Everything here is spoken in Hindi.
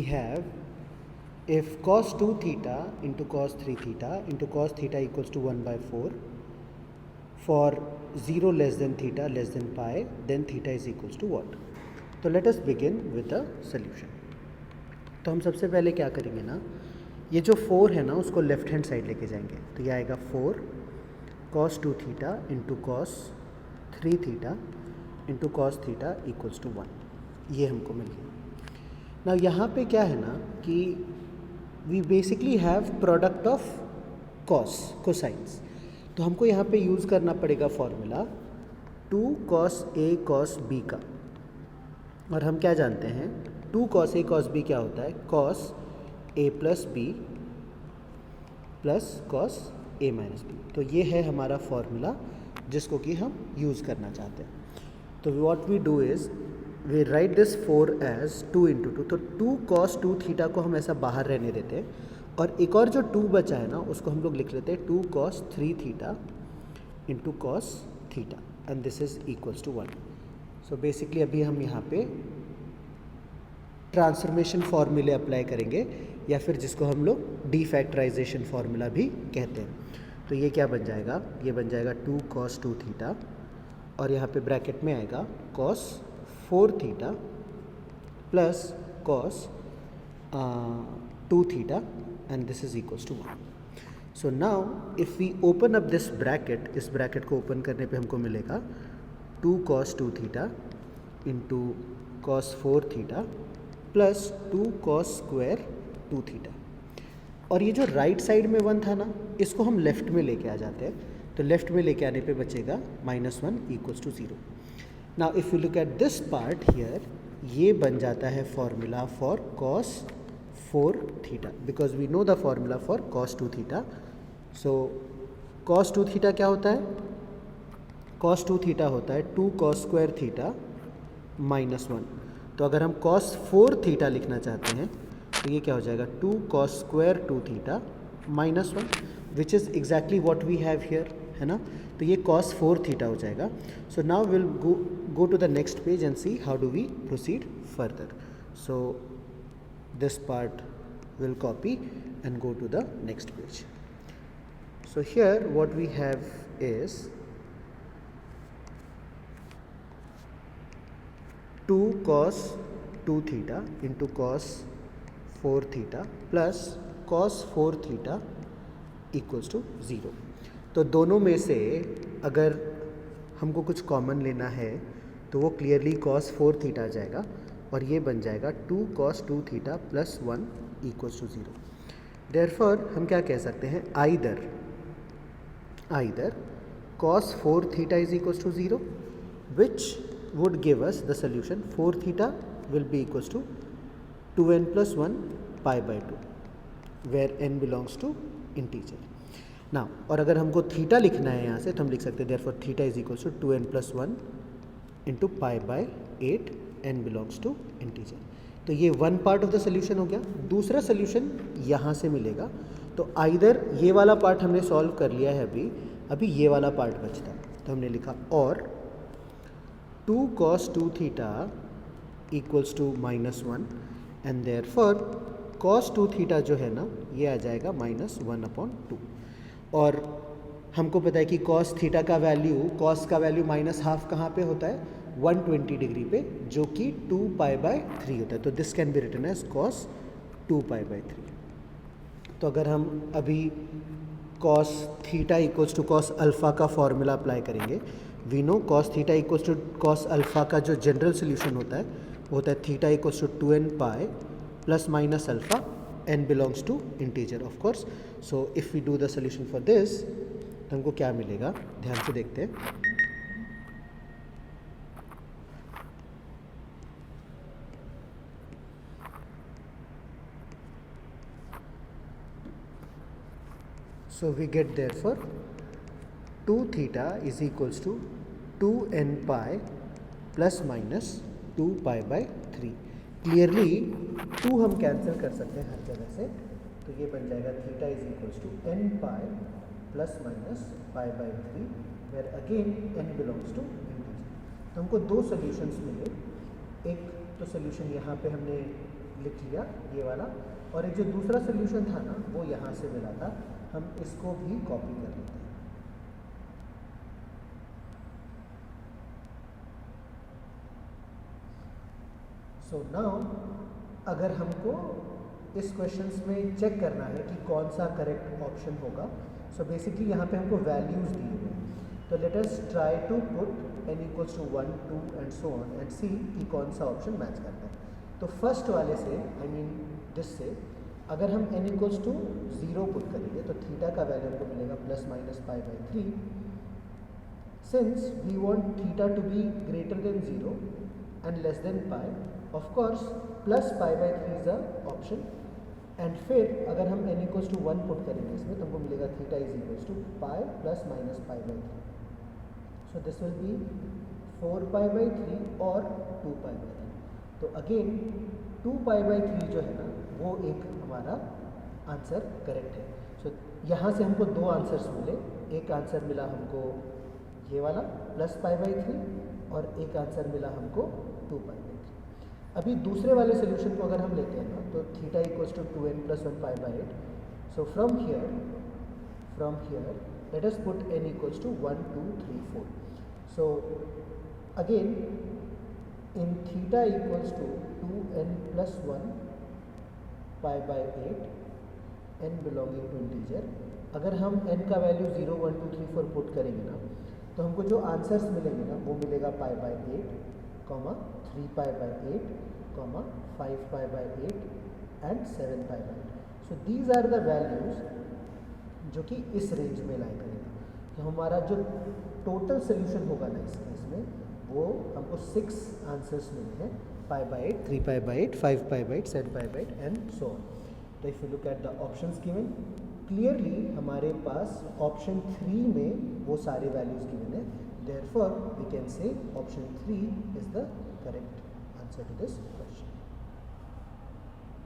we have if cos 2 theta into cos 3 theta into cos theta equals to 1 by 4 for 0 less than theta less than pi, then theta is equals to what? तो let us begin with the solution. तो हम सबसे पहले क्या करेंगे ना, ये जो 4 है ना उसको लेफ्ट हैंड साइड लेके जाएंगे. तो ये आएगा 4 cos 2 theta into cos 3 theta into cos theta equals to 1. ये हमको मिल गया. ना यहाँ पे क्या है ना कि we basically have product of cos cosines. तो हमको यहाँ पे यूज़ करना पड़ेगा formula 2 cos a cos b का. और हम क्या जानते हैं, 2 cos a cos b क्या होता है, cos a plus b plus cos a minus b. तो ये है हमारा फॉर्मूला जिसको कि हम यूज़ करना चाहते हैं. तो what we do is we write this 4 as 2 into 2. तो 2 cos 2 थीटा को हम ऐसा बाहर रहने देते हैं और एक और जो 2 बचा है ना उसको हम लोग लिख लेते हैं 2 cos 3 theta into cos theta and this is equals to 1. So basically अभी हम यहाँ पे ट्रांसफॉर्मेशन फॉर्मूले अप्लाई करेंगे या फिर जिसको हम लोग डीफैक्टराइजेशन फार्मूला भी कहते हैं. तो ये क्या बन जाएगा, ये बन जाएगा 2 cos 2 थीटा और यहाँ पे ब्रैकेट में आएगा cos 4 theta plus cos 2 theta and this is equals to 1. So now if we open up this bracket, इस ब्रैकेट को ओपन करने पे हमको मिलेगा 2 cos 2 theta into cos 4 theta plus 2 cos square 2 theta. और ये जो राइट साइड में 1 था ना इसको हम लेफ़्ट में लेके आ जाते हैं. तो लेफ़्ट में लेके आने पे बचेगा -1 equals to 0. Now if you look at this part here, ये बन जाता है formula for cos 4 theta because we know the formula for cos 2 theta. So cos 2 theta क्या होता है, cos 2 थीटा होता है 2 cos स्क्वायर थीटा -1. तो अगर हम cos 4 थीटा लिखना चाहते हैं तो ये क्या हो जाएगा 2 cos square 2 theta -1 which is exactly what we have here, है ना. तो ये cos 4 थीटा हो जाएगा. So now will go to the next page and see how do we proceed further. So this part will copy and go to the next page. So here what we have is 2 cos 2 theta into cos 4 theta plus cos 4 theta equals to 0. तो दोनों में से अगर हमको कुछ कॉमन लेना है तो वो क्लियरली cos 4 थीटा आ जाएगा और ये बन जाएगा 2 cos 2 theta plus 1 equals to 0. Therefore हम क्या कह सकते हैं, either cos 4 theta is equals to 0 which would give us the solution 4 theta will be equals to 2n plus 1 pi by 2 where n belongs to integer. Now और अगर हमको थीटा लिखना है यहाँ से तो हम लिख सकते हैं therefore theta is equals to 2n plus 1 into pi by 8 n belongs to integer. तो ये one part of the solution हो गया. दूसरा सोल्यूशन यहाँ से मिलेगा. तो आइदर ये वाला पार्ट हमने सॉल्व कर लिया है, अभी ये वाला पार्ट बचता है. तो हमने लिखा और 2 cos 2 theta equals to -1 and therefore cos 2 theta जो है ना ये आ जाएगा -1/2. और हमको पता है कि cos थीटा का वैल्यू, cos का वैल्यू -½ कहाँ पे होता है, 120 डिग्री पे, जो कि 2 पाई बाय 3 होता है. तो this can be written as cos 2 pi by 3. तो अगर हम अभी cos theta equals to cos alpha का फॉर्मूला अप्लाई करेंगे, we know cos theta equals to cos alpha का जो जनरल सोल्यूशन होता है वो होता है theta equals to 2n pi plus minus alpha, n belongs to integer of course. So if we do the solution for this तो हमको क्या मिलेगा, ध्यान से देखते हैं. So we get therefore 2 theta is equals to 2n pi plus minus 2 pi by 3. Clearly 2 हम कैंसिल कर सकते हैं हर जगह से. तो ये बन जाएगा theta is equals to n pi plus minus pi by 3 where again n belongs to integer. तो हमको दो सोल्यूशंस मिले. एक तो सोल्यूशन यहाँ पे हमने लिख लिया ये वाला, और एक जो दूसरा सोल्यूशन था ना वो यहाँ से मिला था, हम इसको भी कॉपी कर लेते हैं। सो नाउ अगर हमको इस क्वेश्चंस में चेक करना है कि कौन सा करेक्ट ऑप्शन होगा, सो बेसिकली यहाँ पे हमको वैल्यूज़ दिए हुए हैं, तो let us try to put n equals to 1 2 and so on and see कि कौन सा ऑप्शन मैच करता है। तो फर्स्ट वाले से आई मीन दिस से अगर हम n इक्वल्स टू 0 पुट करेंगे तो थीटा का वैल्यू हमको मिलेगा plus minus pi by 3। Since we want theta to be greater than 0 and less than pi, of course plus pi by 3 is a option. And फिर अगर हम n इक्वल्स टू 1 पुट करेंगे इसमें तो हमको मिलेगा theta is equals to pi plus minus pi by 3। So this will be 4 pi by 3 और 2 पाई बाई 3। तो अगेन 2 पाई बाई 3 जो है ना वो एक हमारा आंसर करेक्ट है। सो यहाँ से हमको दो आंसर्स मिले, एक आंसर मिला हमको ये वाला प्लस पाई बाई 3 और एक आंसर मिला हमको 2 पाई बाई 3। अभी दूसरे वाले सोल्यूशन को अगर हम लेते हैं ना तो theta equals to 2n plus 1 pi by 8। So from here let us put n equals to 1 2 3 4. So again in theta equals to 2n plus 1 pi by 8, n belonging to integer, अगर हम n का वैल्यू 0 1 2 3 4 पुट करेंगे ना तो हमको जो आंसर्स मिलेंगे ना वो मिलेगा pi by 8, 3 pi by 8, 5 pi by 8 and 7 pi by 8। So these are the values जो कि इस रेंज में लाई करेगा। तो हमारा जो टोटल सोल्यूशन होगा ना इस केस में वो हमको 6 आंसर्स मिले हैं, pi by 8, 3 pi by 8, 5 pi by 8, 7 pi by 8 and so on. तो if you look at the options given, clearly हमारे पास ऑप्शन 3 में वो सारे वैल्यूज़ गिवन है, therefore we can say option 3 is the correct answer to this question.